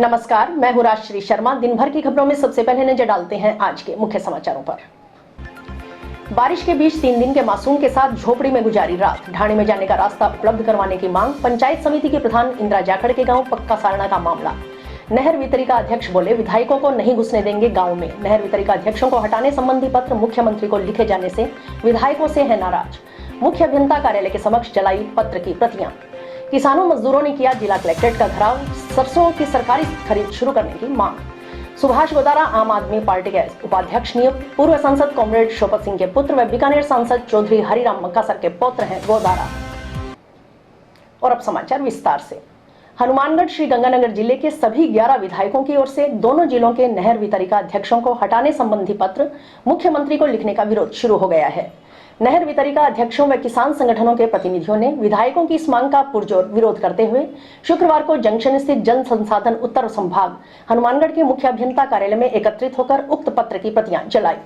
नमस्कार, मैं हूं राजश्री शर्मा। दिन भर की खबरों में सबसे पहले नजर डालते हैं आज के मुख्य समाचारों पर। बारिश के बीच 3 दिन के मासूम के साथ झोपड़ी में गुजारी रात। ढाणी में जाने का रास्ता उपलब्ध करवाने की मांग। पंचायत समिति के प्रधान इंदिरा जाखड़ के गांव पक्का सारणा का मामला। नहर वितरिका अध्यक्ष बोले, विधायकों को नहीं घुसने देंगे गांव में। नहर वितरिका अध्यक्षों को हटाने संबंधी पत्र मुख्यमंत्री को लिखे जाने से विधायकों से है नाराज। मुख्य अभियंता कार्यालय के समक्ष जलाई पत्र की प्रतियां। किसानों मजदूरों ने किया जिला कलेक्ट्रेट का घेराव। सरसों की सरकारी खरीद शुरू करने की मांग। सुभाष गोदारा आम आदमी पार्टी के उपाध्यक्ष नियुक्त। पूर्व सांसद कॉमरेड शोपत सिंह के पुत्र व बीकानेर सांसद चौधरी हरिराम मक्कासर के पौत्र हैं गोदारा। और अब समाचार विस्तार से। हनुमानगढ़ श्री गंगानगर जिले के सभी 11 विधायकों की ओर से दोनों जिलों के नहर वितरिका अध्यक्षों को हटाने संबंधी पत्र मुख्यमंत्री को लिखने का विरोध शुरू हो गया है। नहर वितरिका अध्यक्षों व किसान संगठनों के प्रतिनिधियों ने विधायकों की इस मांग का पुरजोर विरोध करते हुए शुक्रवार को जंक्शन स्थित जन संसाधन उत्तर संभाग हनुमानगढ़ के मुख्य अभियंता कार्यालय में एकत्रित होकर उक्त पत्र की प्रतियां जलाई।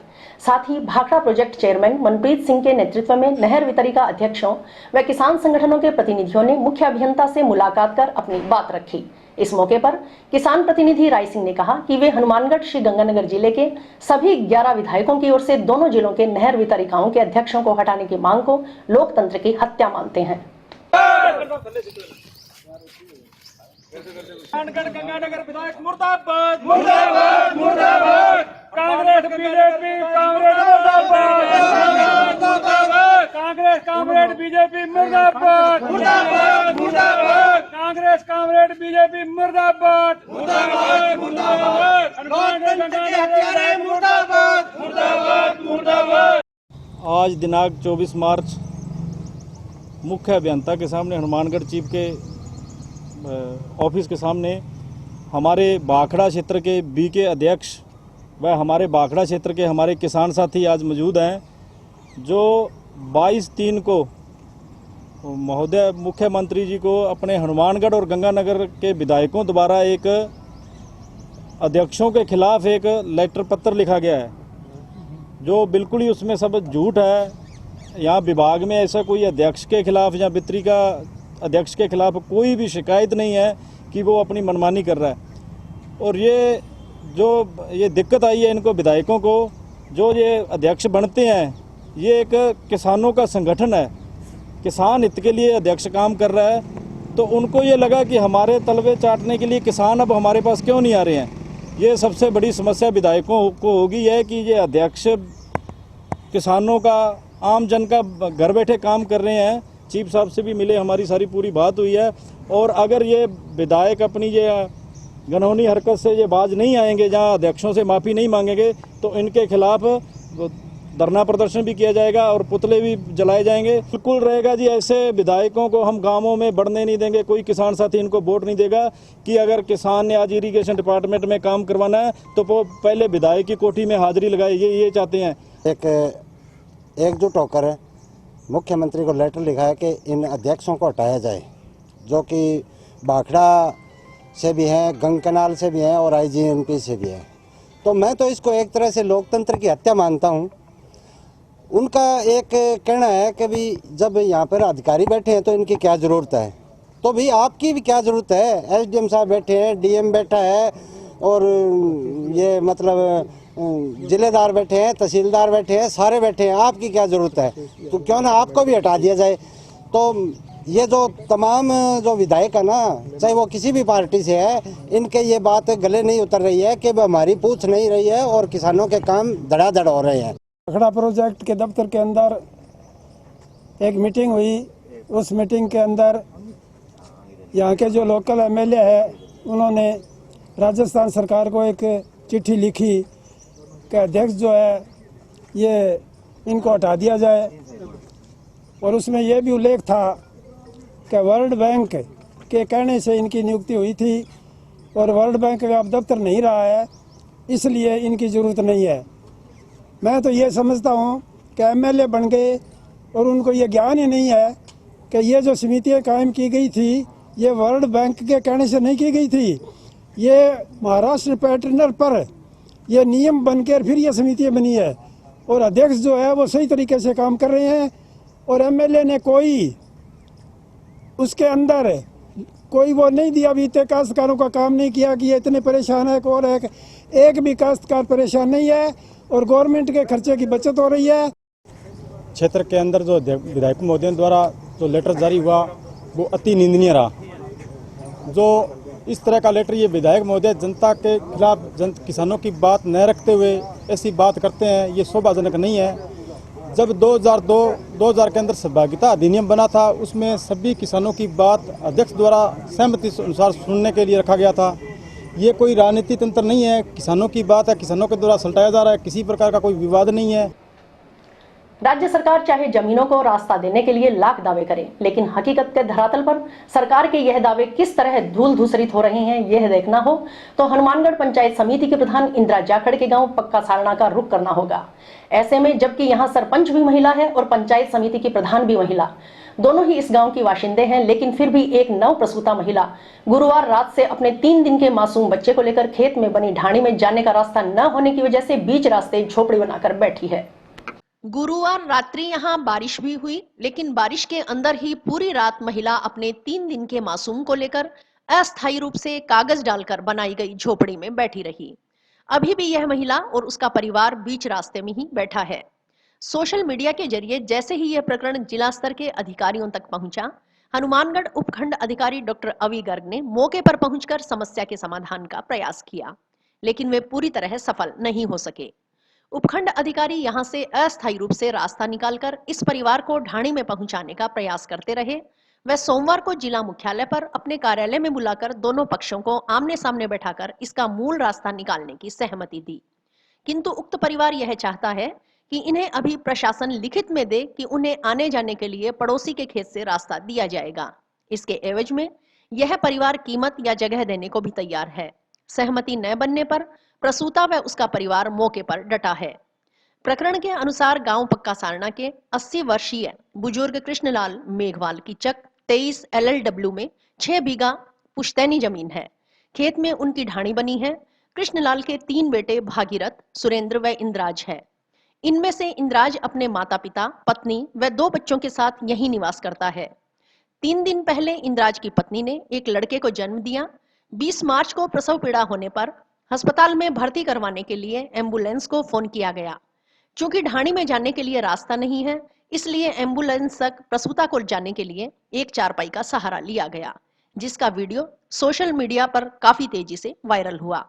साथ ही भाखड़ा प्रोजेक्ट चेयरमैन मनप्रीत सिंह के नेतृत्व में नहर वितरिका अध्यक्षों व किसान संगठनों के प्रतिनिधियों ने मुख्य अभियंता से मुलाकात कर अपनी बात रखी। इस मौके पर किसान प्रतिनिधि राय सिंह ने कहा कि वे हनुमानगढ़ श्री गंगानगर जिले के सभी 11 विधायकों की ओर से दोनों जिलों के नहर वितरिकाओं के अध्यक्षों को हटाने की मांग को लोकतंत्र की हत्या मानते हैं। गंगानगर विधायक मुर्दाबाद मुर्दाबाद मुर्दाबाद। कांग्रेस बीजेपी कांग्रेस मुर्दाबाद। कांग्रेस कामरेड बीजेपी मुर्दाबाद मुर्दाबाद मुर्दाबाद। कांग्रेस कामरेड बीजेपी मुर्दाबाद मुर्दाबाद मुर्दाबाद। मुर्दाबाद मुर्दाबाद मुर्दाबाद। आज दिनांक 24 मार्च मुख्य अभियंता के सामने हनुमानगढ़ चीफ के ऑफिस के सामने हमारे भाखड़ा क्षेत्र के बी के अध्यक्ष व हमारे भाखड़ा क्षेत्र के हमारे किसान साथी आज मौजूद हैं, जो 22/3 को महोदय मुख्यमंत्री जी को अपने हनुमानगढ़ और गंगानगर के विधायकों द्वारा एक अध्यक्षों के खिलाफ एक लेटर पत्र लिखा गया है, जो बिल्कुल ही उसमें सब झूठ है। यहाँ विभाग में ऐसा कोई अध्यक्ष के खिलाफ या वितरिका अध्यक्ष के खिलाफ कोई भी शिकायत नहीं है कि वो अपनी मनमानी कर रहा है। और ये दिक्कत आई है इनको विधायकों को, जो ये अध्यक्ष बनते हैं, ये एक किसानों का संगठन है, किसान हित के लिए अध्यक्ष काम कर रहा है। तो उनको ये लगा कि हमारे तलवे चाटने के लिए किसान अब हमारे पास क्यों नहीं आ रहे हैं। ये सबसे बड़ी समस्या विधायकों को होगी है कि ये अध्यक्ष किसानों का, आम जन का घर बैठे काम कर रहे हैं। चीफ साहब से भी मिले, हमारी सारी पूरी बात हुई है। और अगर ये विधायक अपनी ये घनौनी हरकत से ये बाज नहीं आएंगे, जहां अध्यक्षों से माफ़ी नहीं मांगेंगे, तो इनके खिलाफ धरना प्रदर्शन भी किया जाएगा और पुतले भी जलाए जाएंगे। बिल्कुल रहेगा जी, ऐसे विधायकों को हम गांवों में बढ़ने नहीं देंगे। कोई किसान साथी इनको वोट नहीं देगा कि अगर किसान ने आज इरीगेशन डिपार्टमेंट में काम करवाना है तो वो पहले विधायक की कोठी में हाजिरी लगाए, ये चाहते हैं। एकजुट होकर मुख्यमंत्री को लेटर लिखा है कि इन अध्यक्षों को हटाया जाए, जो कि भाखड़ा से भी हैं, गंगकनाल से भी हैं और IGNP से भी हैं। तो मैं तो इसको एक तरह से लोकतंत्र की हत्या मानता हूं। उनका एक कहना है कि भी जब यहाँ पर अधिकारी बैठे हैं तो इनकी क्या ज़रूरत है, तो भी आपकी भी क्या ज़रूरत है। SDM साहब बैठे हैं, DM बैठा है और ये मतलब जिलेदार बैठे हैं, तहसीलदार बैठे हैं, सारे बैठे हैं, आपकी क्या ज़रूरत है। तो क्यों ना आपको भी हटा दिया जाए। तो ये जो तमाम जो विधायक है ना, चाहे वो किसी भी पार्टी से है, इनके ये बात गले नहीं उतर रही है कि हमारी पूछ नहीं रही है और किसानों के काम धड़ाधड़ हो रहे हैं। भाखड़ा प्रोजेक्ट के दफ्तर के अंदर एक मीटिंग हुई। उस मीटिंग के अंदर यहाँ के जो लोकल MLA है, उन्होंने राजस्थान सरकार को एक चिट्ठी लिखी कि अध्यक्ष जो है ये इनको हटा दिया जाए। और उसमें यह भी उल्लेख था कि वर्ल्ड बैंक के कहने से इनकी नियुक्ति हुई थी और वर्ल्ड बैंक का अब दफ्तर नहीं रहा है, इसलिए इनकी ज़रूरत नहीं है। मैं तो ये समझता हूँ कि MLA बन गए और उनको ये ज्ञान ही नहीं है कि ये जो समितियाँ कायम की गई थी, ये वर्ल्ड बैंक के कहने से नहीं की गई थी। ये महाराष्ट्र पैटर्नर पर ये नियम बनकर फिर ये समितियाँ बनी है और अध्यक्ष जो है वो सही तरीके से काम कर रहे हैं। और MLA ने कोई उसके अंदर कोई वो नहीं दिया। अभी इतने काश्तकारों का काम नहीं किया कि ये इतने परेशान है। और एक भी काश्तकार परेशान नहीं है और गवर्नमेंट के खर्चे की बचत हो रही है। क्षेत्र के अंदर जो विधायक महोदय द्वारा जो लेटर जारी हुआ वो अति निंदनीय रहा। जो इस तरह का लेटर ये विधायक महोदय जनता के खिलाफ किसानों की बात न रखते हुए ऐसी बात करते हैं, ये शोभाजनक नहीं है। जब 2000 के अंदर सहभागिता अधिनियम बना था, उसमें सभी किसानों की बात अध्यक्ष द्वारा सहमति अनुसार सुनने के लिए रखा गया था। ये कोई राजनीति तंत्र नहीं है, किसानों की बात है, किसानों के द्वारा सलटाया जा रहा है, किसी प्रकार का कोई विवाद नहीं है। राज्य सरकार चाहे जमीनों को रास्ता देने के लिए लाख दावे करे, लेकिन हकीकत के धरातल पर सरकार के यह दावे किस तरह धूल धूसरित हो रहे हैं, यह देखना हो तो हनुमानगढ़ पंचायत समिति के प्रधान इंदिरा जाखड़ के गांव पक्का सारणा का रुख करना होगा। ऐसे में जबकि यहां सरपंच भी महिला है और पंचायत समिति की प्रधान भी महिला, दोनों ही इस गांव की बाशिंदे हैं, लेकिन फिर भी एक नव प्रसूता महिला गुरुवार रात से अपने 3 दिन के मासूम बच्चे को लेकर खेत में बनी ढाणी में जाने का रास्ता न होने की वजह से बीच रास्ते झोपड़ी बनाकर बैठी है। गुरुवार रात्रि यहां बारिश भी हुई, लेकिन बारिश के अंदर ही पूरी रात महिला अपने 3 दिन के मासूम को लेकर अस्थायी रूप से कागज डालकर बनाई गई झोपड़ी में बैठी रही। अभी भी यह महिला और उसका परिवार बीच रास्ते में ही बैठा है। सोशल मीडिया के जरिए जैसे ही यह प्रकरण जिला स्तर के अधिकारियों तक पहुंचा, हनुमानगढ़ उपखंड अधिकारी डॉक्टर अवी गर्ग ने मौके पर पहुंचकर समस्या के समाधान का प्रयास किया, लेकिन वे पूरी तरह सफल नहीं हो सके। उपखंड अधिकारी यहां से अस्थायी रूप से रास्ता निकालकर इस परिवार को ढाणी में पहुंचाने का प्रयास करते रहे। वह सोमवार को जिला मुख्यालय पर अपने कार्यालय में बुलाकर दोनों पक्षों को आमने सामने बैठाकर इसका मूल रास्ता निकालने की सहमति दी, किंतु उक्त परिवार यह चाहता है कि इन्हें अभी प्रशासन लिखित में दे कि उन्हें आने जाने के लिए पड़ोसी के खेत से रास्ता दिया जाएगा। इसके एवज में यह परिवार कीमत या जगह देने को भी तैयार है। सहमति न बनने पर प्रसूता व उसका परिवार मौके पर डटा है। प्रकरण के अनुसार गांव पक्का सारणा के 80 वर्षीय बुजुर्ग कृष्णलाल मेघवाल की चक 23 LLW में 6 बीघा पुश्तैनी जमीन है। खेत में उनकी ढाणी बनी है। कृष्णलाल के 3 बेटे भागीरथ, सुरेंद्र व इंद्राज है। इनमें से इंद्राज अपने माता पिता, पत्नी व 2 बच्चों के साथ यहीं निवास करता है। 3 दिन पहले इंद्राज की पत्नी ने एक लड़के को जन्म दिया। 20 मार्च को प्रसव पीड़ा होने पर अस्पताल में भर्ती करवाने के लिए एम्बुलेंस को फोन किया गया। चूंकि ढाणी में जाने के लिए रास्ता नहीं है, इसलिए एम्बुलेंस तक प्रसूता को जाने के लिए एक चारपाई का सहारा लिया गया, जिसका वीडियो सोशल मीडिया पर काफी तेजी से वायरल हुआ।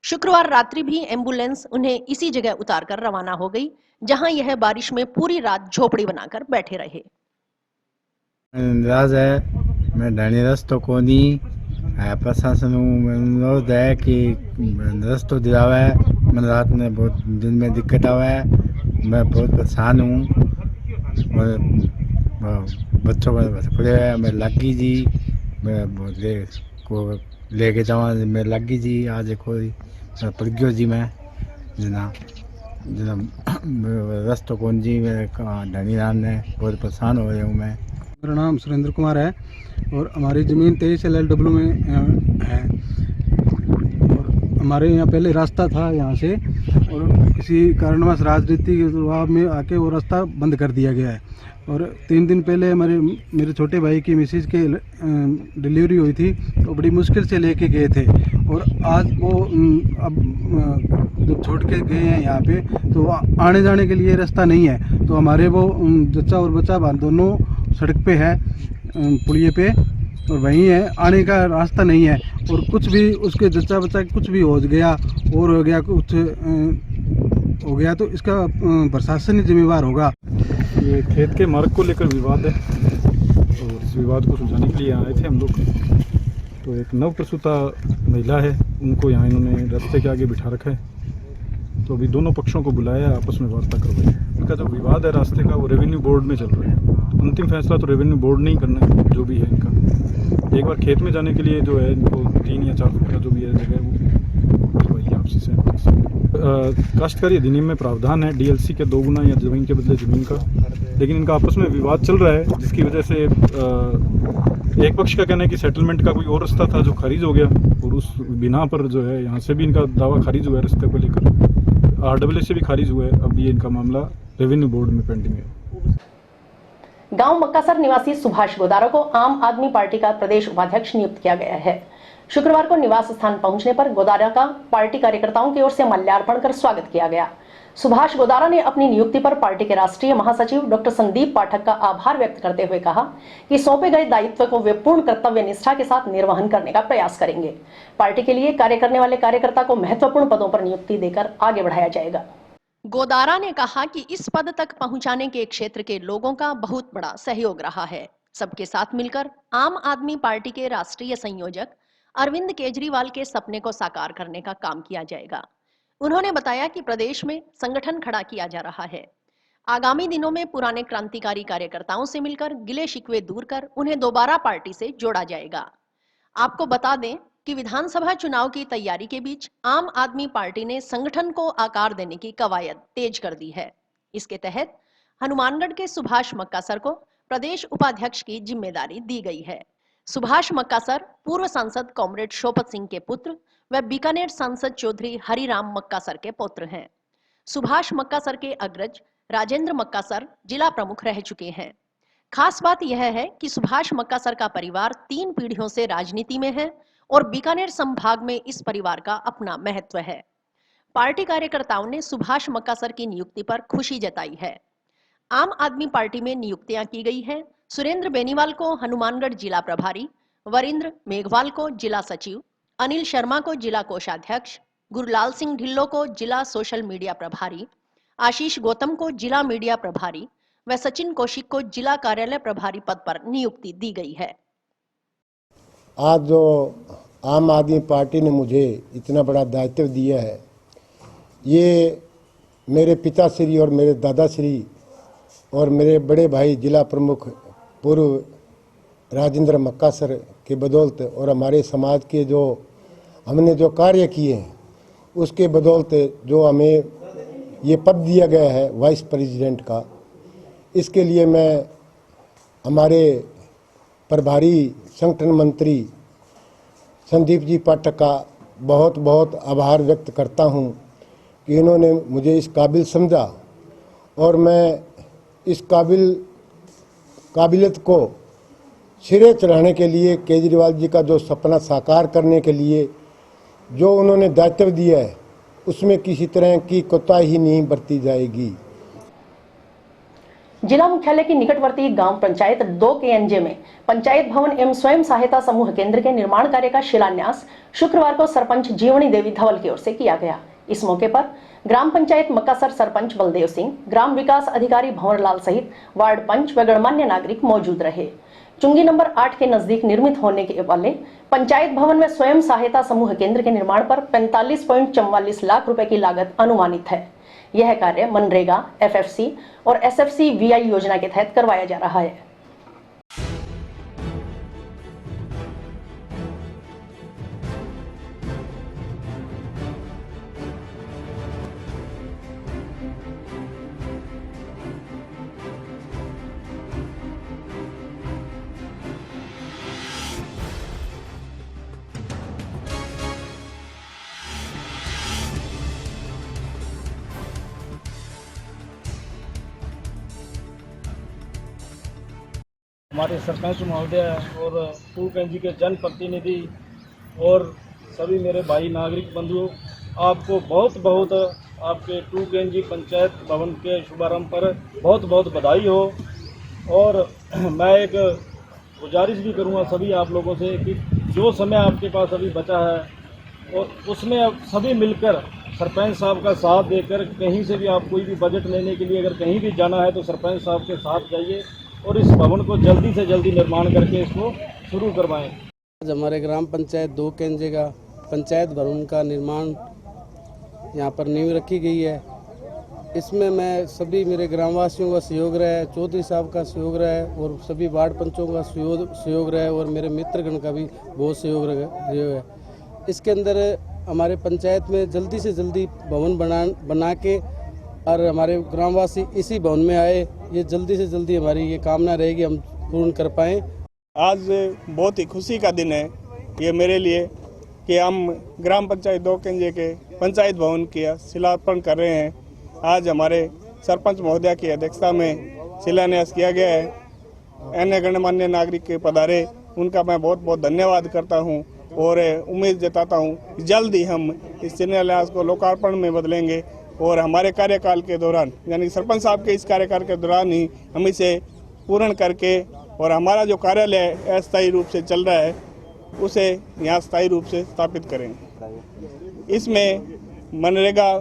शुक्रवार रात्रि भी एम्बुलेंस उन्हें इसी जगह उतारकर रवाना हो गई, जहां यह बारिश में पूरी रात झोपड़ी बनाकर बैठे रहे। अंदाज है मैं ढाणी रास्तो कोनी प्रशासन अनुरोध है कि रास्तो दिलावे। मैं रात में बहुत दिन में दिक्कत आवा है, मैं बहुत परेशान हूँ। बच्चों को पड़े हुए मैं लगी जी, मैं को लेके जावा मैं लगी जी। आज कोई पड़ गयो जी मैं जना रास्तो कौन जी मैं ढाणी राम ने बहुत परेशान हो रहा हूँ मैं। मेरा नाम सुरेंद्र कुमार है और हमारी ज़मीन 23 LLW में है। और हमारे यहाँ पहले रास्ता था यहाँ से, और किसी कारणवश राजनीति के दबाव में आके वो रास्ता बंद कर दिया गया है। और 3 दिन पहले मेरे छोटे भाई की मिसेज के डिलीवरी हुई थी, तो बड़ी मुश्किल से लेके गए थे। और आज वो अब जब छोड़ के गए हैं यहाँ पे, तो आने जाने के लिए रास्ता नहीं है। तो हमारे वो जच्चा और बच्चा दोनों सड़क पे है, पुलिये पे, और वहीं है, आने का रास्ता नहीं है। और कुछ भी उसके जच्चा बच्चा कुछ भी हो गया और हो गया कुछ हो गया तो इसका प्रशासन ही जिम्मेवार होगा। ये खेत के मार्ग को लेकर विवाद है और इस विवाद को सुलझाने के लिए आए थे हम लोग। तो एक नव प्रसूता महिला है, उनको यहाँ इन्होंने रास्ते के आगे बिठा रखा है। तो अभी दोनों पक्षों को बुलाया, आपस में वार्ता करवाई। इनका जो विवाद है रास्ते का, वो रेवेन्यू बोर्ड में चल रहा है। तो अंतिम फैसला तो रेवेन्यू बोर्ड ने ही करना है, जो भी है इनका। एक बार खेत में जाने के लिए जो है इनको 3 या 4 फुट का जो भी है जगह वो करवाइए आपसी से। काश्तकारी अधिनियम में प्रावधान है DLC के 2 गुना या जमीन के बदले जमीन का, लेकिन इनका आपस में विवाद चल रहा है, जिसकी वजह से एक पक्ष का कहना है कि सेटलमेंट का कोई और रास्ता था जो खारिज हो गया, और उस बिना पर जो है यहाँ से भी इनका दावा खारिज हुआ है। रास्ते को लेकर RWA से भी खारिज हुआ है। अब ये इनका मामला रेवेन्यू बोर्ड में पेंडिंग है। गांव मक्कासर निवासी सुभाष गोदारा को आम आदमी पार्टी का प्रदेश उपाध्यक्ष नियुक्त किया गया है। शुक्रवार को निवास स्थान पहुंचने पर गोदारा का पार्टी कार्यकर्ताओं की ओर से माल्यार्पण कर स्वागत किया गया। सुभाष गोदारा ने अपनी नियुक्ति पर पार्टी के राष्ट्रीय महासचिव डॉक्टर संदीप पाठक का आभार व्यक्त करते हुए कहा कि सौंपे गए दायित्व को वे पूर्ण कर्तव्य निष्ठा के साथ निर्वहन करने का प्रयास करेंगे। पार्टी के लिए कार्य करने वाले कार्यकर्ता को महत्वपूर्ण पदों पर नियुक्ति देकर आगे बढ़ाया जाएगा। गोदारा ने कहा कि इस पद तक पहुंचाने के क्षेत्र के लोगों का बहुत बड़ा सहयोग रहा है। सबके साथ मिलकर आम आदमी पार्टी के राष्ट्रीय संयोजक अरविंद केजरीवाल के सपने को साकार करने का काम किया जाएगा। उन्होंने बताया कि प्रदेश में संगठन खड़ा किया जा रहा है। आगामी दिनों में पुराने क्रांतिकारी कार्यकर्ताओं से मिलकर गिले शिकवे दूर कर उन्हें दोबारा पार्टी से जोड़ा जाएगा। आपको बता दें कि विधानसभा चुनाव की तैयारी के बीच आम आदमी पार्टी ने संगठन को आकार देने की कवायद तेज कर दी है। इसके तहत हनुमानगढ़ के सुभाष मक्कासर को प्रदेश उपाध्यक्ष की जिम्मेदारी दी गई है। सुभाष मक्कासर पूर्व सांसद कॉमरेड शोपत सिंह के पुत्र व बीकानेर सांसद चौधरी हरिराम मक्कासर के पुत्र हैं। सुभाष मक्कासर के अग्रज राजेंद्र मक्कासर जिला प्रमुख रह चुके हैं। खास बात यह है कि सुभाष मक्कासर का परिवार 3 पीढ़ियों से राजनीति में है और बीकानेर संभाग में इस परिवार का अपना महत्व है। पार्टी कार्यकर्ताओं ने सुभाष मक्कासर की नियुक्ति पर खुशी जताई है। आम आदमी पार्टी में नियुक्तियां की गई हैं। सुरेंद्र बेनीवाल को हनुमानगढ़ जिला प्रभारी, वरिंद्र मेघवाल को जिला सचिव, अनिल शर्मा को जिला कोषाध्यक्ष, गुरलाल सिंह ढिल्लो को जिला सोशल मीडिया प्रभारी, आशीष गौतम को जिला मीडिया प्रभारी व सचिन कौशिक को जिला कार्यालय प्रभारी पद पर नियुक्ति दी गई है। आज जो आम आदमी पार्टी ने मुझे इतना बड़ा दायित्व दिया है, ये मेरे पिताश्री और मेरे दादाश्री और मेरे बड़े भाई जिला प्रमुख पूर्व राजेंद्र मक्कासर के बदौलत और हमारे समाज के जो हमने जो कार्य किए हैं उसके बदौलत जो हमें ये पद दिया गया है वाइस प्रेसिडेंट का, इसके लिए मैं हमारे प्रभारी संगठन मंत्री संदीप जी पाठक का बहुत बहुत आभार व्यक्त करता हूं कि इन्होंने मुझे इस काबिल समझा और मैं इस काबिलियत को सिरे चढ़ाने के लिए केजरीवाल जी का जो सपना साकार करने के लिए जो उन्होंने दायित्व दिया है उसमें किसी तरह की कोताही नहीं बरती जाएगी। जिला मुख्यालय की निकटवर्ती गांव पंचायत 2 KNJ में पंचायत भवन एवं स्वयं सहायता समूह केंद्र के निर्माण कार्य का शिलान्यास शुक्रवार को सरपंच जीवनी देवी धवल की ओर से किया गया। इस मौके पर ग्राम पंचायत मक्कासर सरपंच बलदेव सिंह, ग्राम विकास अधिकारी भंवरलाल सहित वार्ड पंच व गणमान्य नागरिक मौजूद रहे। चुंगी नंबर 8 के नजदीक निर्मित होने के वाले पंचायत भवन में स्वयं सहायता समूह केंद्र के निर्माण पर 45.44 लाख रुपए की लागत अनुमानित है। यह कार्य मनरेगा, FFC और SFC VI योजना के तहत करवाया जा रहा है। हमारे सरपंच महोदय और 2 KNJ के जनप्रतिनिधि और सभी मेरे भाई नागरिक बंधुओं, आपको बहुत बहुत आपके 2 KNJ पंचायत भवन के शुभारंभ पर बहुत बहुत बधाई हो। और मैं एक गुजारिश भी करूंगा सभी आप लोगों से कि जो समय आपके पास अभी बचा है और उसमें अब सभी मिलकर सरपंच साहब का साथ देकर कहीं से भी आप कोई भी बजट लेने के लिए अगर कहीं भी जाना है तो सरपंच साहब के साथ जाइए और इस भवन को जल्दी से जल्दी निर्माण करके इसको शुरू करवाएं। आज हमारे ग्राम पंचायत 2 KNJ का पंचायत भवन का निर्माण यहाँ पर नींव रखी गई है। इसमें मैं सभी मेरे ग्रामवासियों का सहयोग रहा है, चौधरी साहब का सहयोग रहा है और सभी वार्ड पंचों का सहयोग रहा है और मेरे मित्रगण का भी बहुत सहयोग रहा है। इसके अंदर हमारे पंचायत में जल्दी से जल्दी भवन बना के और हमारे ग्रामवासी इसी भवन में आए, ये जल्दी से जल्दी हमारी ये कामना रहेगी हम पूर्ण कर पाएँ। आज बहुत ही खुशी का दिन है ये मेरे लिए कि हम ग्राम पंचायत 2 KNJ के पंचायत भवन की शिलान्यास कर रहे हैं। आज हमारे सरपंच महोदय की अध्यक्षता में शिलान्यास किया गया है अन्य गणमान्य नागरिक के पधारे, उनका मैं बहुत बहुत धन्यवाद करता हूं और उम्मीद जताता हूं कि जल्द ही हम इस चिन्हालय को लोकार्पण में बदलेंगे और हमारे कार्यकाल के दौरान, यानी सरपंच साहब के इस कार्यकाल के दौरान ही हम इसे पूर्ण करके और हमारा जो कार्यालय अस्थायी रूप से चल रहा है उसे यहाँ स्थायी रूप से स्थापित करेंगे। इसमें मनरेगा,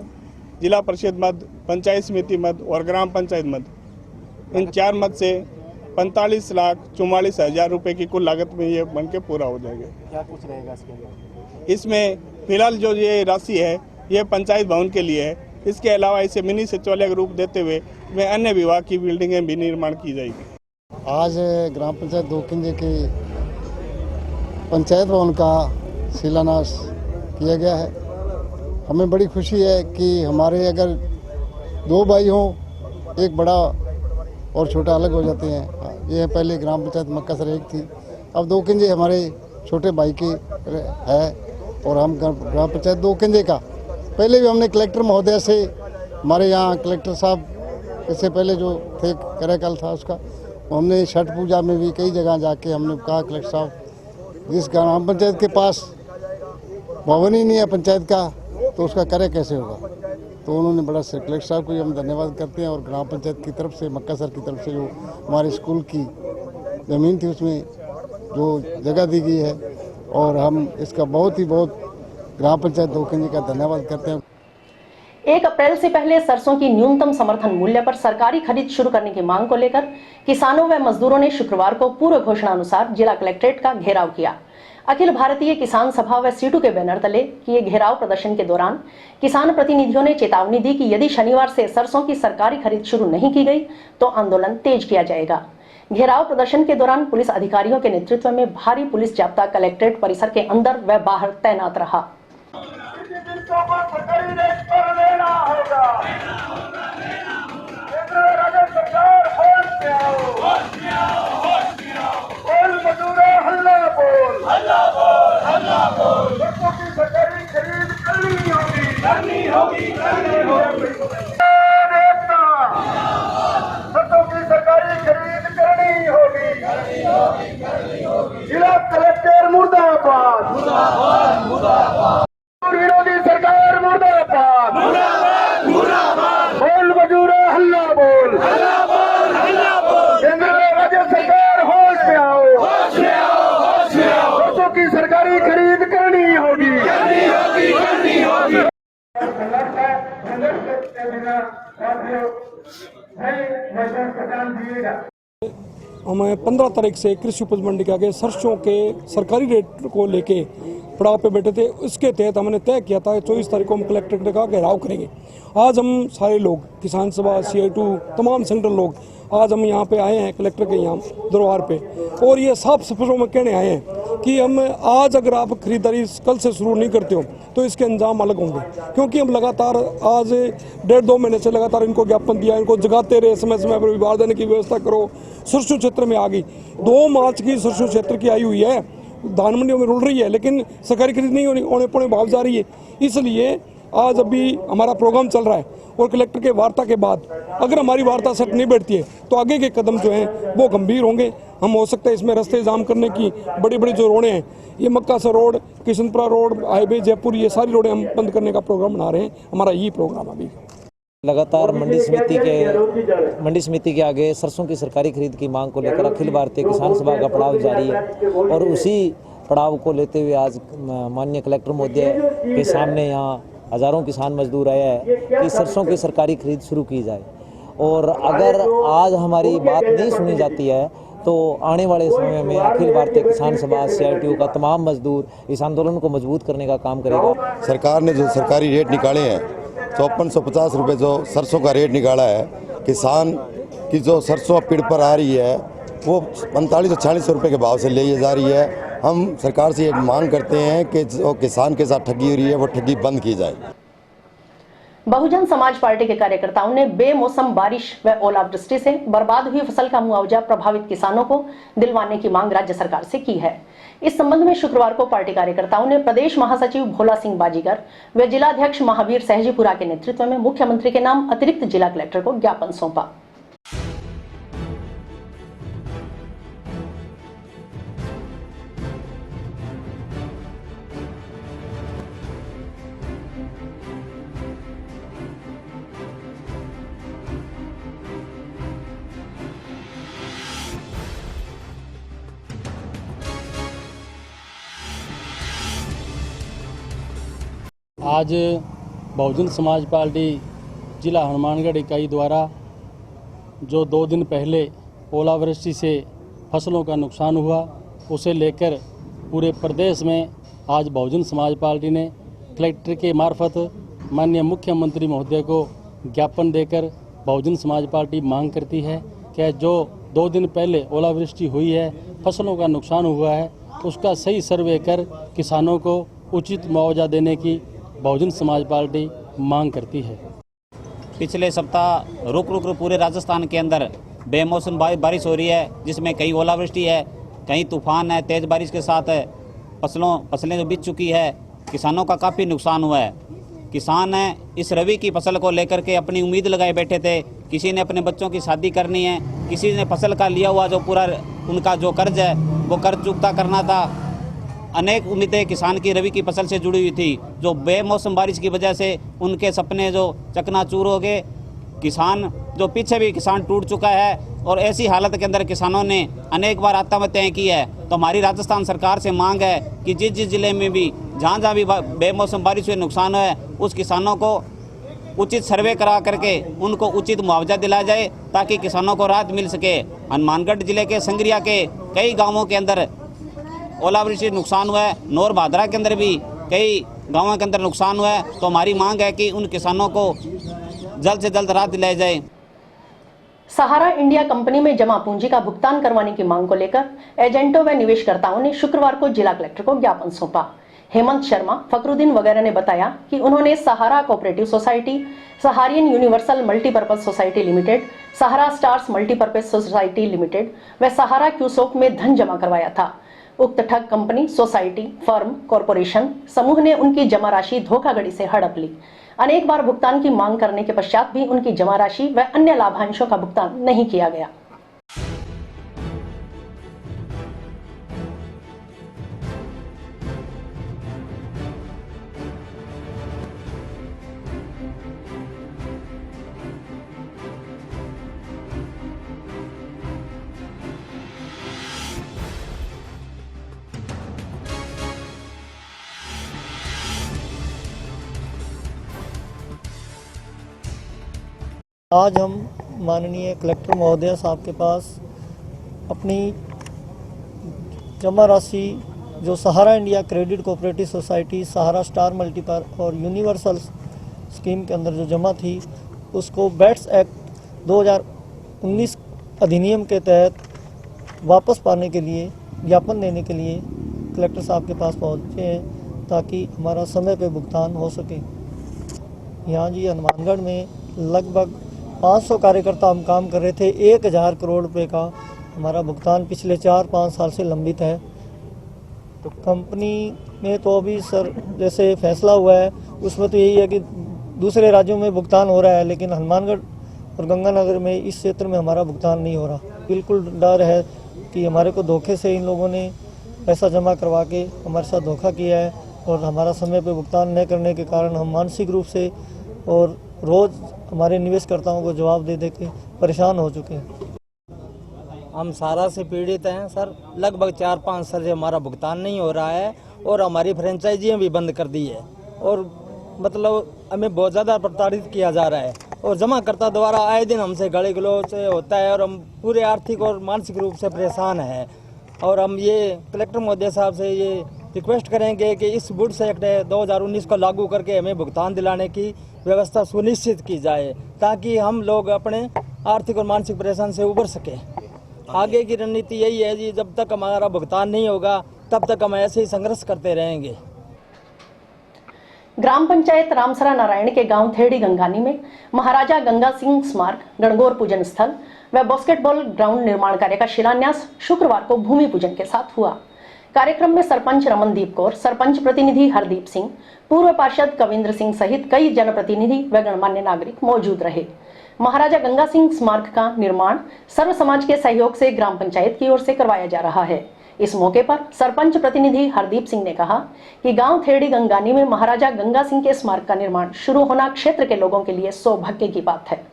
जिला परिषद मद, पंचायत समिति मद और ग्राम पंचायत मद, इन 4 मद से 45,44,000 रुपये की कुल लागत में ये बनके पूरा हो जाएगा। क्या कुछ रहेगा इसके अंदर? इसमें फिलहाल जो ये राशि है ये पंचायत भवन के लिए है। इसके अलावा इसे मिनी सचिवालय का रूप देते हुए में अन्य विभाग की बिल्डिंगें भी निर्माण की जाएगी। आज ग्राम पंचायत दोकिंजे के पंचायत भवन का शिलान्यास किया गया है। हमें बड़ी खुशी है कि हमारे अगर 2 भाई हों, एक बड़ा और छोटा अलग हो जाते हैं। ये पहले ग्राम पंचायत मक्कासर 1 थी, अब दोकिंजे हमारे छोटे भाई की है और हम ग्राम पंचायत दोकिंजे का पहले भी हमने कलेक्टर महोदय से, हमारे यहाँ कलेक्टर साहब इससे पहले जो थे कार्यकाल था उसका, हमने छठ पूजा में भी कई जगह जाके हमने कहा कलेक्टर साहब जिस ग्राम पंचायत के पास भवन ही नहीं है पंचायत का तो उसका कार्य कैसे होगा। तो उन्होंने बड़ा कलेक्टर साहब को हम धन्यवाद करते हैं और ग्राम पंचायत की तरफ से, मक्कासर की तरफ से जो हमारे स्कूल की ज़मीन थी उसमें जो जगह दी गई है और हम इसका बहुत ग्राम पंचायत दोकिंजे का धन्यवाद करते हैं। 1 अप्रैल से पहले सरसों की न्यूनतम समर्थन मूल्य पर सरकारी खरीद शुरू करने की मांग को लेकर किसानों व मजदूरों ने शुक्रवार को पूर्व घोषणा अनुसार जिला कलेक्ट्रेट का घेराव किया। अखिल भारतीय किसान सभा व सीटू के बैनर तले किए घेराव प्रदर्शन के दौरान किसान प्रतिनिधियों ने चेतावनी दी कि यदि शनिवार से सरसों की सरकारी खरीद शुरू नहीं की गई तो आंदोलन तेज किया जाएगा। घेराव प्रदर्शन के दौरान पुलिस अधिकारियों के नेतृत्व में भारी पुलिस जाब्ता कलेक्ट्रेट परिसर के अंदर व बाहर तैनात रहा। जिला कलेक्टर मुर्दाबाद, विरोधी सरकार मुर्दाबाद, बोल मजूरा हल्ला बोल, केंद्र में राज्य सरकार होश में आओ, सरसों की सरकारी खरीद करनी होगी। हमें 15 तारीख से कृषि उपज मंडी के आगे सरसों के सरकारी रेट को लेके पड़ाव पे बैठे थे। उसके तहत हमने तय किया था 24 तारीख को हम कलेक्ट्रेट का घेराव करेंगे। आज हम सारे लोग, किसान सभा, CI2, तमाम सेंट्रल लोग आज हम यहाँ पे आए हैं कलेक्टर के यहाँ दरबार पे और ये साफ सफरों में कहने आए हैं कि हम आज अगर आप खरीदारी कल से शुरू नहीं करते हो तो इसके अंजाम अलग होंगे। क्योंकि हम लगातार आज 1.5-2 महीने से लगातार इनको ज्ञापन दिया, इनको जगाते रहे, समय समय पर विभाग देने की व्यवस्था करो। सरसों क्षेत्र में आ गई 2 मार्च की सरसों क्षेत्र की आई हुई है, धान मंडियों में रुल रही है लेकिन सरकारी खरीद नहीं होनी, औने पौने भाव जा रही है। इसलिए आज अभी हमारा प्रोग्राम चल रहा है और कलेक्टर के वार्ता के बाद अगर हमारी वार्ता सेट नहीं बैठती है तो आगे के कदम जो हैं वो गंभीर होंगे। हम हो सकता है इसमें रास्ते जाम करने की बड़ी बड़ी जो रोडें हैं, ये Makkasar road, Kishanpura road, highway Jaipur, ये सारी रोडें हम बंद करने का प्रोग्राम बना रहे हैं। हमारा यही प्रोग्राम अभी लगातार मंडी समिति के आगे सरसों की सरकारी खरीद की मांग को लेकर अखिल भारतीय किसान सभा का पड़ाव जारी है और उसी पड़ाव को लेते हुए आज माननीय कलेक्टर महोदय के सामने यहाँ हजारों किसान मजदूर आए हैं कि सरसों की सरकारी खरीद शुरू की जाए। और अगर आज हमारी बात नहीं सुनी जाती है तो आने वाले समय में अखिल भारतीय किसान सभा, CI2 का तमाम मजदूर इस आंदोलन को मजबूत करने का काम करेगा। सरकार ने जो सरकारी रेट निकाले हैं 5450 रुपये जो सरसों का रेट निकाला है, किसान की जो सरसों पेड़ पर आ रही है वो 45-46 रुपये के भाव से ले जा रही है। हम सरकार से ये मांग करते हैं कि जो किसान के साथ ठगी हो रही है वो ठगी बंद की जाए। बहुजन समाज पार्टी के कार्यकर्ताओं ने बेमौसम बारिश व ओलावृष्टि से बर्बाद हुई फसल का मुआवजा प्रभावित किसानों को दिलवाने की मांग राज्य सरकार से की है। इस संबंध में शुक्रवार को पार्टी कार्यकर्ताओं ने प्रदेश महासचिव भोला सिंह बाजीगर व जिलाध्यक्ष महावीर सहजीपुरा के नेतृत्व में मुख्यमंत्री के नाम अतिरिक्त जिला कलेक्टर को ज्ञापन सौंपा। आज बहुजन समाज पार्टी जिला हनुमानगढ़ इकाई द्वारा जो 2 दिन पहले ओलावृष्टि से फसलों का नुकसान हुआ, उसे लेकर पूरे प्रदेश में आज बहुजन समाज पार्टी ने कलेक्टर के मार्फत माननीय मुख्यमंत्री महोदय को ज्ञापन देकर बहुजन समाज पार्टी मांग करती है कि जो 2 दिन पहले ओलावृष्टि हुई है, फसलों का नुकसान हुआ है, उसका सही सर्वे कर किसानों को उचित मुआवजा देने की बहुजन समाज पार्टी मांग करती है। पिछले सप्ताह रुक पूरे राजस्थान के अंदर बेमौसम बारिश हो रही है, जिसमें कहीं ओलावृष्टि है, कहीं तूफान है, तेज़ बारिश के साथ फसलें जो बीत चुकी है, किसानों का काफ़ी नुकसान हुआ है। किसान इस रबी की फसल को लेकर के अपनी उम्मीद लगाए बैठे थे। किसी ने अपने बच्चों की शादी करनी है, किसी ने फसल का लिया हुआ जो पूरा उनका जो कर्ज है वो कर्ज चुकता करना था। अनेक उम्मीदें किसान की रबी की फसल से जुड़ी हुई थी, जो बेमौसम बारिश की वजह से उनके सपने जो चकनाचूर हो गए। किसान जो पीछे भी किसान टूट चुका है और ऐसी हालत के अंदर किसानों ने अनेक बार आत्महत्याएं की है। तो हमारी राजस्थान सरकार से मांग है कि जिस जिस जिले में भी जहाँ भी बेमौसम बारिश हुए नुकसान है, उस किसानों को उचित सर्वे करा करके उनको उचित मुआवजा दिलाया जाए, ताकि किसानों को राहत मिल सके। हनुमानगढ़ जिले के संगरिया के कई गाँवों के अंदर ओलावृष्टि नुकसान हुआ है, नौर भादरा के अंदर भी कई गाँवों के अंदर नुकसान हुआ है। तो हमारी मांग है कि उन किसानों को जल्द से जल्द राहत दिलाई जाए। सहारा इंडिया कंपनी में जमा पूंजी का भुगतान करवाने की मांग को लेकर एजेंटों व निवेशकर्ताओं ने शुक्रवार को जिला कलेक्टर को ज्ञापन सौंपा। हेमंत शर्मा, फखरुद्दीन वगैरह ने बताया कि उन्होंने Sahara cooperative society, Saharayan universal multipurpose society limited, Sahara stars multipurpose society limited व सहारा क्यूसोक में धन जमा करवाया था। उक्त ठग कंपनी, सोसाइटी, फर्म, कॉरपोरेशन समूह ने उनकी जमा राशि धोखाधड़ी से हड़प ली। अनेक बार भुगतान की मांग करने के पश्चात भी उनकी जमा राशि व अन्य लाभांशों का भुगतान नहीं किया गया। आज हम माननीय कलेक्टर महोदय साहब के पास अपनी जमा राशि जो सहारा इंडिया क्रेडिट कोऑपरेटिव सोसाइटी, सहारा स्टार मल्टीपर और यूनिवर्सल स्कीम के अंदर जो जमा थी, उसको बैट्स एक्ट 2019 अधिनियम के तहत वापस पाने के लिए ज्ञापन देने के लिए कलेक्टर साहब के पास पहुँचे हैं, ताकि हमारा समय पे भुगतान हो सके। यहाँ जी हनुमानगढ़ में लगभग 500 कार्यकर्ता हम काम कर रहे थे। 1000 करोड़ रुपए का हमारा भुगतान पिछले 4-5 साल से लंबित है। तो कंपनी में तो अभी सर जैसे फैसला हुआ है उसमें तो यही है कि दूसरे राज्यों में भुगतान हो रहा है, लेकिन हनुमानगढ़ और गंगानगर में इस क्षेत्र में हमारा भुगतान नहीं हो रहा। बिल्कुल डर है कि हमारे को धोखे से इन लोगों ने पैसा जमा करवा के हमारे साथ धोखा किया है, और हमारा समय पर भुगतान न करने के कारण हम मानसिक रूप से और रोज़ हमारे निवेशकर्ताओं को जवाब दे दे के परेशान हो चुके हैं। हम सारा से पीड़ित हैं सर। लगभग 4-5 साल से हमारा भुगतान नहीं हो रहा है और हमारी फ्रेंचाइजियाँ भी बंद कर दी है, और मतलब हमें बहुत ज़्यादा प्रताड़ित किया जा रहा है, और जमाकर्ता द्वारा आए दिन हमसे गाली गलौज होता है, और हम पूरे आर्थिक और मानसिक रूप से परेशान हैं। और हम ये कलेक्टर महोदय साहब से ये रिक्वेस्ट करेंगे कि इस वुड्स एक्ट 2019 को लागू करके हमें भुगतान दिलाने की व्यवस्था सुनिश्चित की जाए, ताकि हम लोग अपने आर्थिक और मानसिक परेशान से उबर सकें। आगे की रणनीति यही है जी, जब तक हमारा भुगतान नहीं होगा तब तक हम ऐसे ही संघर्ष करते रहेंगे। ग्राम पंचायत रामसरा नारायण के गांव थेड़ी गंगानी में महाराजा गंगा सिंह स्मारक, गणगौर पूजन स्थल व बास्केटबॉल ग्राउंड निर्माण कार्य का शिलान्यास शुक्रवार को भूमि पूजन के साथ हुआ। कार्यक्रम में सरपंच रमनदीप कौर, सरपंच प्रतिनिधि हरदीप सिंह, पूर्व पार्षद कविंद्र सिंह सहित कई जनप्रतिनिधि व गणमान्य नागरिक मौजूद रहे। महाराजा गंगा सिंह स्मारक का निर्माण सर्व समाज के सहयोग से ग्राम पंचायत की ओर से करवाया जा रहा है। इस मौके पर सरपंच प्रतिनिधि हरदीप सिंह ने कहा कि गांव थेड़ी गंगानी में महाराजा गंगा सिंह के स्मारक का निर्माण शुरू होना क्षेत्र के लोगों के लिए सौभाग्य की बात है।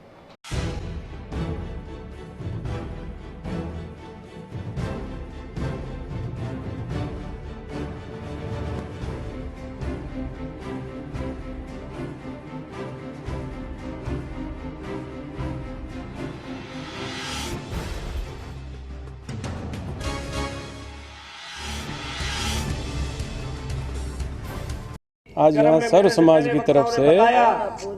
आज यहाँ सर्व समाज की तरफ से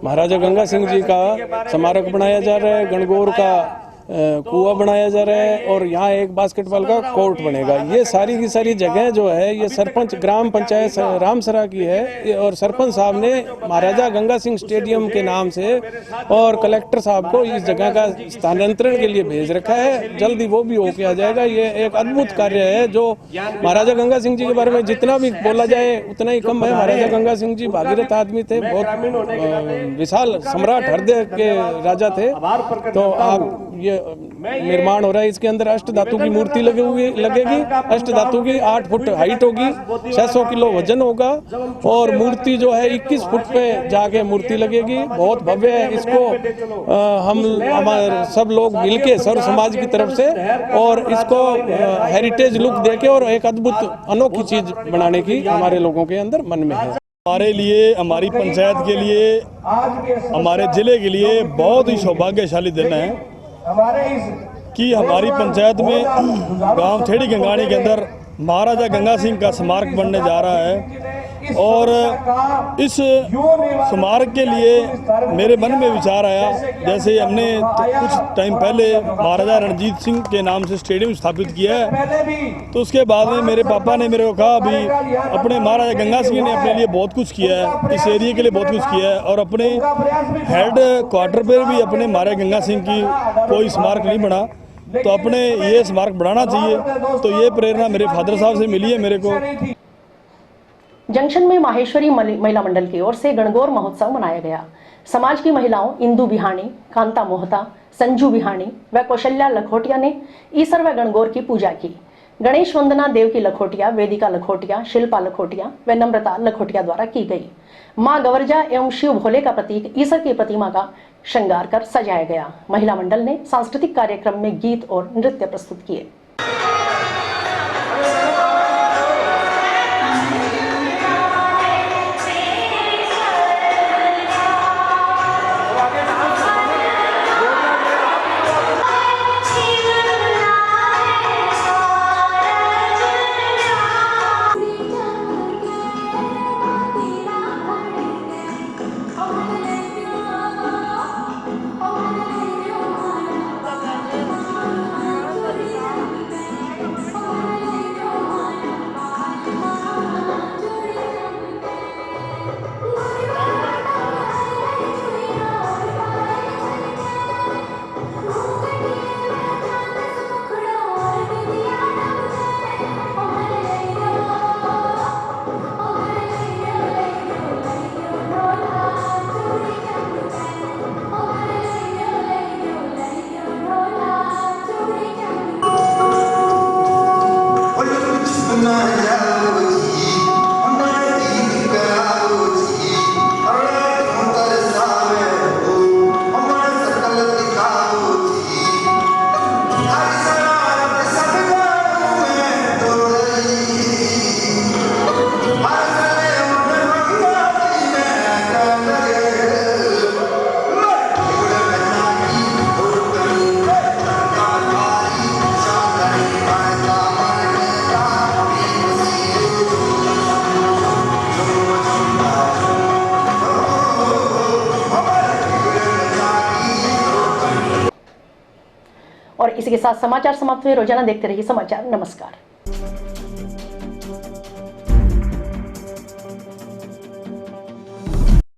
महाराजा गंगा सिंह जी का स्मारक बनाया जा रहा है, गणगौर का कुआं बनाया जा रहा है और यहाँ एक बास्केटबॉल का कोर्ट बनेगा। ये सारी की सारी जगह जो है ये सरपंच ग्राम पंचायत रामसरा की है और सरपंच साहब ने महाराजा गंगा सिंह स्टेडियम के नाम से और कलेक्टर साहब को इस जगह का स्थानांतरण के लिए भेज रखा है। जल्दी वो भी होके आ जाएगा। ये एक अद्भुत कार्य है जो महाराजा गंगा सिंह जी के बारे में जितना भी बोला जाए उतना ही कम है। महाराजा गंगा सिंह जी भागीरथ आदमी थे, बहुत विशाल सम्राट हृदय के राजा थे। तो आप ये निर्माण हो रहा है, इसके अंदर अष्ट धातु की मूर्ति लगेगी। अष्ट धातु की 8 फुट हाइट होगी, 600 किलो वजन होगा और मूर्ति जो है 21 फुट पे जाके मूर्ति लगेगी। बहुत भव्य है। इसको हम हमारे सब लोग मिलके सर्व समाज की तरफ से और इसको हेरिटेज लुक देके और एक अद्भुत अनोखी चीज बनाने की हमारे लोगों के अंदर मन में है। हमारे लिए, हमारी पंचायत के लिए, हमारे जिले के लिए बहुत ही सौभाग्यशाली दिन है कि हमारी पंचायत में गांव थेड़ी गंगानी के अंदर महाराजा गंगा सिंह का स्मारक बनने जा रहा है और इस स्मारक के लिए मेरे मन में विचार आया। जैसे हमने कुछ टाइम पहले महाराजा रणजीत सिंह के नाम से स्टेडियम स्थापित किया है, तो उसके बाद में मेरे पापा ने मेरे को कहा अभी अपने महाराजा गंगा सिंह ने अपने लिए बहुत कुछ किया है, इस एरिया के लिए बहुत कुछ किया है और अपने हेड क्वार्टर पर भी अपने महाराजा गंगा सिंह की कोई स्मारक नहीं बना, तो अपने ये स्मारक बढ़ाना चाहिए। तो ये प्रेरणा मेरे फादर साहब से मिली है मेरे को। जंक्शन में माहेश्वरी महिला मंडल की ओर से गणगौर महोत्सव मनाया गया। समाज की महिलाओं इंदु बिहानी, कांता मोहता, संजू बिहानी व कौशल्या लखोटिया ने ईसर व गणगौर की पूजा की। गणेश वंदना देवकी लखोटिया, वेदिका लखोटिया, शिल्पा लखोटिया व नम्रता लखोटिया द्वारा की गई। मां गवर्जा एवं शिव भोले का प्रतीक ईसर की प्रतिमा का श्रृंगार कर सजाया गया। महिला मंडल ने सांस्कृतिक कार्यक्रम में गीत और नृत्य प्रस्तुत किए। और इसी के साथ समाचार समाप्त हुए। रोजाना देखते रहिए समाचार। नमस्कार।